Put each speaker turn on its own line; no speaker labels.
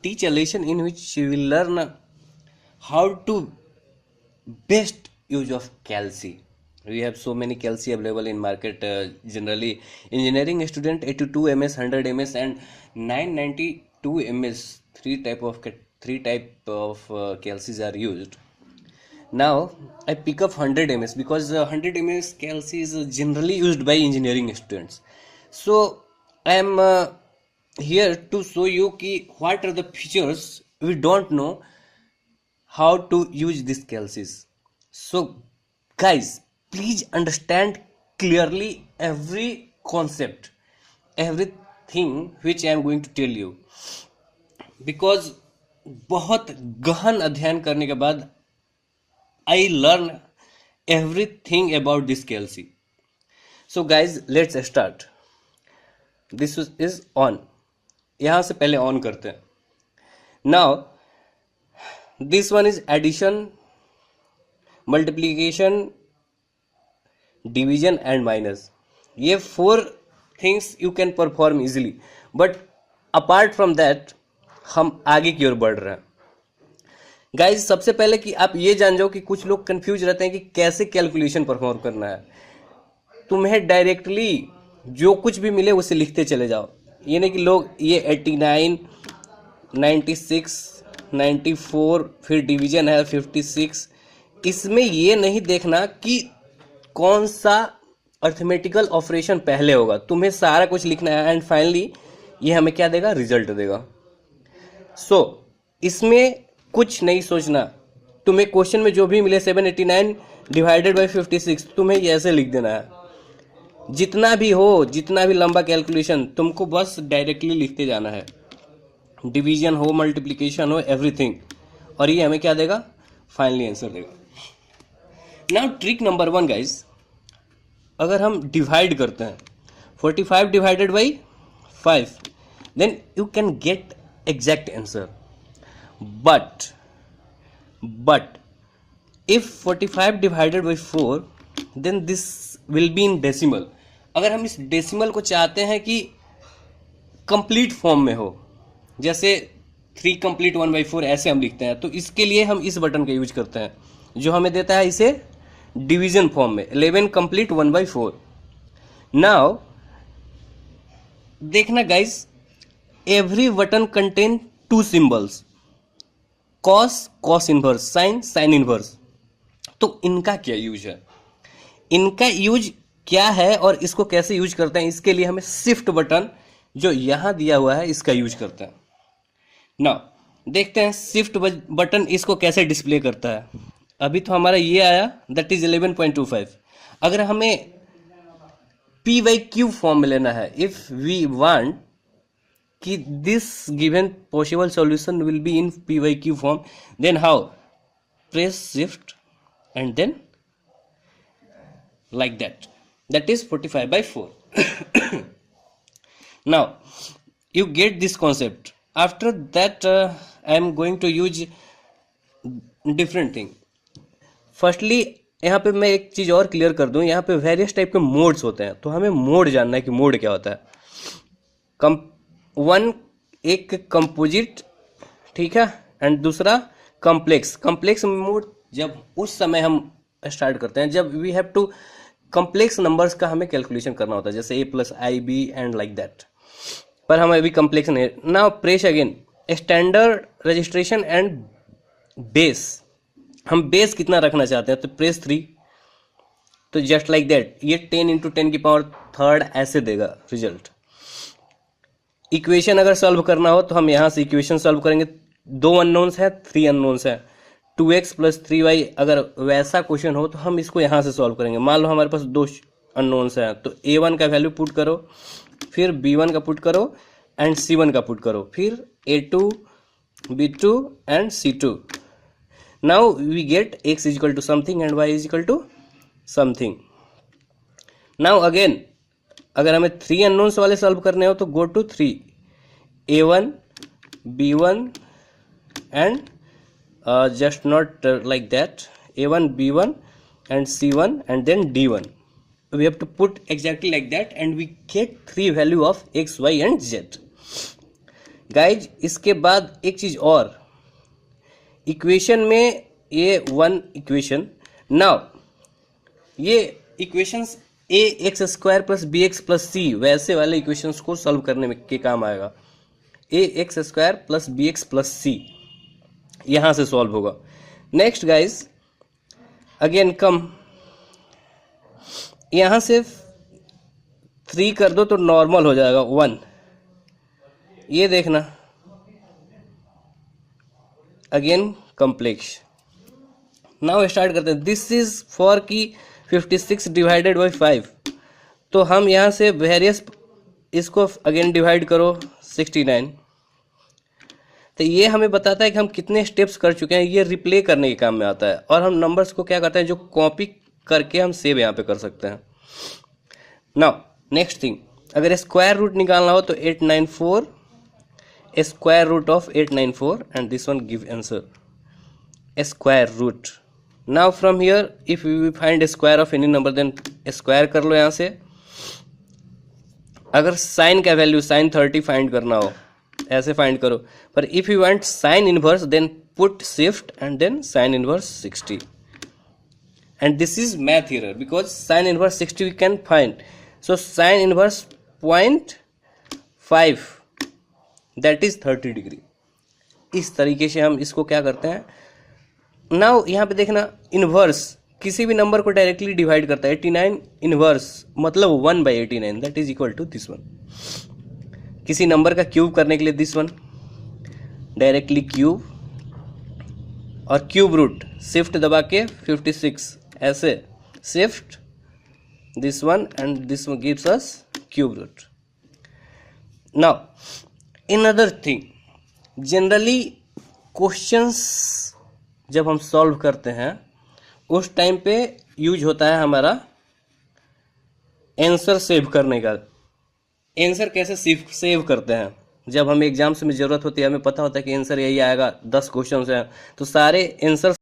teach a lesson in which you will learn how to best use of calci. We have so many calci available in market. Generally, engineering student 82 ms, 100 ms, and 992 ms. Three type of calcis are used. Now I pick up 100 ms because 100 ms calci is generally used by engineering students. So I am here to show you ki what are the features we don't know how to use this calcis. So guys, please understand clearly every concept, everything which I am going to tell you, because बहुत गहन अध्ययन करने के बाद I learn everything about this calci. So guys, let's start. This is on. यहाँ से पहले on करते हैं. Now this one is addition, multiplication, division and minus. ये 4 things you can perform easily. But apart from that, हम आगे की ओर बढ़ रहे हैं. गाइज, सबसे पहले कि आप ये जान जाओ कि कुछ लोग कंफ्यूज रहते हैं कि कैसे कैलकुलेशन परफॉर्म करना है. तुम्हें डायरेक्टली जो कुछ भी मिले उसे लिखते चले जाओ. ये नहीं कि लोग ये 89, 96, 94, फिर डिवीजन है 56. इसमें ये नहीं देखना कि कौन सा अर्थमेटिकल ऑपरेशन पहले होगा. तुम्हें सारा कुछ लिखना है एंड फाइनली ये हमें क्या देगा, रिजल्ट देगा. सो इसमें कुछ नहीं सोचना. तुम्हें क्वेश्चन में जो भी मिले 789 डिवाइडेड बाई 56, तुम्हें ये ऐसे लिख देना है. जितना भी हो, जितना भी लंबा कैलकुलेशन, तुमको बस डायरेक्टली लिखते जाना है. डिवीजन हो, मल्टीप्लिकेशन हो, एवरीथिंग. और ये हमें क्या देगा, फाइनली आंसर देगा. नाउ ट्रिक नंबर 1 गाइज, अगर हम डिवाइड करते हैं 45 divided by 5, then you can get exact answer. But if 45 divided by 4, then this will be in decimal. अगर हम इस डेसिमल को चाहते हैं कि कंप्लीट फॉर्म में हो, जैसे 3 कंप्लीट 1/4 ऐसे हम लिखते हैं, तो इसके लिए हम इस बटन का यूज करते हैं जो हमें देता है इसे डिवीजन फॉर्म में 11 कंप्लीट 1/4. नाउ देखना guys, every button contain 2 symbols, cos inverse, sine inverse. तो इनका क्या यूज है, इनका यूज क्या है और इसको कैसे यूज करते हैं, इसके लिए हमें शिफ्ट बटन जो यहां दिया हुआ है इसका यूज करते हैं. नाउ देखते हैं शिफ्ट बटन इसको कैसे डिस्प्ले करता है. अभी तो हमारा ये आया, दैट इज 11.25. अगर हमें p/q फॉर्म में लेना है, इफ वी वांट कि this given possible solution will be in p/q form, then how? Press shift and then like that. That is 45/4. Now you get this concept. After that I am going to use different thing. Firstly, यहाँ पे मैं एक चीज और clear कर दूं. यहाँ पे वेरियस टाइप के मोड्स होते हैं, तो हमें मोड जानना है कि मोड क्या होता है. एक कंपोजिट, ठीक है, एंड दूसरा कम्प्लेक्स मोड. जब उस समय हम स्टार्ट करते हैं जब we have two complex numbers का हमें कैलकुलेशन करना होता है, जैसे a+ib एंड लाइक दैट. पर हम अभी कम्प्लेक्स नहीं. Now press again standard registration and base. हम बेस कितना रखना चाहते हैं, तो प्रेस 3. तो जस्ट लाइक दैट ये 10 × 10³ ऐसे देगा रिजल्ट. इक्वेशन अगर सॉल्व करना हो तो हम यहाँ से इक्वेशन सॉल्व करेंगे. 2 अननोन्स है, 3 अननोन्स है. 2x + 3y अगर वैसा क्वेश्चन हो तो हम इसको यहाँ से सॉल्व करेंगे. मान लो हमारे पास 2 अननोन्स हैं, तो a1 का वैल्यू पुट करो, फिर b1 का पुट करो एंड c1 का पुट करो, फिर a2, b2 and c2. Now we get x = something and y = something. Now again अगर हमें 3 अननोन्स वाले सॉल्व करने हो तो go to 3, a1, b1 and just not like that, a1, b1 and c1 and then d1. We have to put exactly like that and we get 3 value of x, y and z. Guys इसके बाद एक चीज और, equation में ये one equation, now ये equations a x square plus b x plus c वैसे वाले इक्वेशंस को सॉल्व करने में के काम आएगा। A x square plus b x plus c यहां से सॉल्व होगा। नेक्स्ट गाइज अगेन कम, यहां से 3 कर दो तो नॉर्मल हो जाएगा 1, ये देखना अगेन कॉम्प्लेक्स। नाउ स्टार्ट करते हैं। दिस इज फॉर की 56 डिवाइडेड बाई 5, तो हम यहाँ से वेरियस इसको अगेन डिवाइड करो 69, तो ये हमें बताता है कि हम कितने स्टेप्स कर चुके हैं। ये रिप्ले करने के काम में आता है, और हम नंबर्स को क्या करते हैं, जो कॉपी करके हम सेव यहाँ पे कर सकते हैं। नाउ नेक्स्ट थिंग, अगर स्क्वायर रूट निकालना हो तो 894 square root of 894 and this one give answer square root. Now from here if we find square of any number then square कर लो यहाँ से। अगर साइन का वैल्यू साइन 30 फाइंड करना हो ऐसे फाइंड करो, पर if you want sine inverse then put shift and then sine inverse 60, and this is math error because sine inverse 60 we can find, so sine inverse 0.5 that is 30 degree. इस तरीके से हम इसको क्या करते हैं। नाउ यहाँ पे देखना, इनवर्स किसी भी नंबर को डायरेक्टली डिवाइड करता है। 89 इनवर्स मतलब 1/89 that is equal to this one. किसी नंबर का क्यूब करने के लिए दिस वन डायरेक्टली क्यूब, और क्यूब रूट शिफ्ट दबा के 56 ऐसे shift this one and this one gives us cube root. Now in other thing, generally questions जब हम सॉल्व करते हैं उस टाइम पे यूज होता है हमारा आंसर सेव करने का। आंसर कैसे सेव करते हैं, जब हमें एग्जाम्स में ज़रूरत होती है, हमें पता होता है कि आंसर यही आएगा, 10 क्वेश्चन हैं, तो सारे आंसर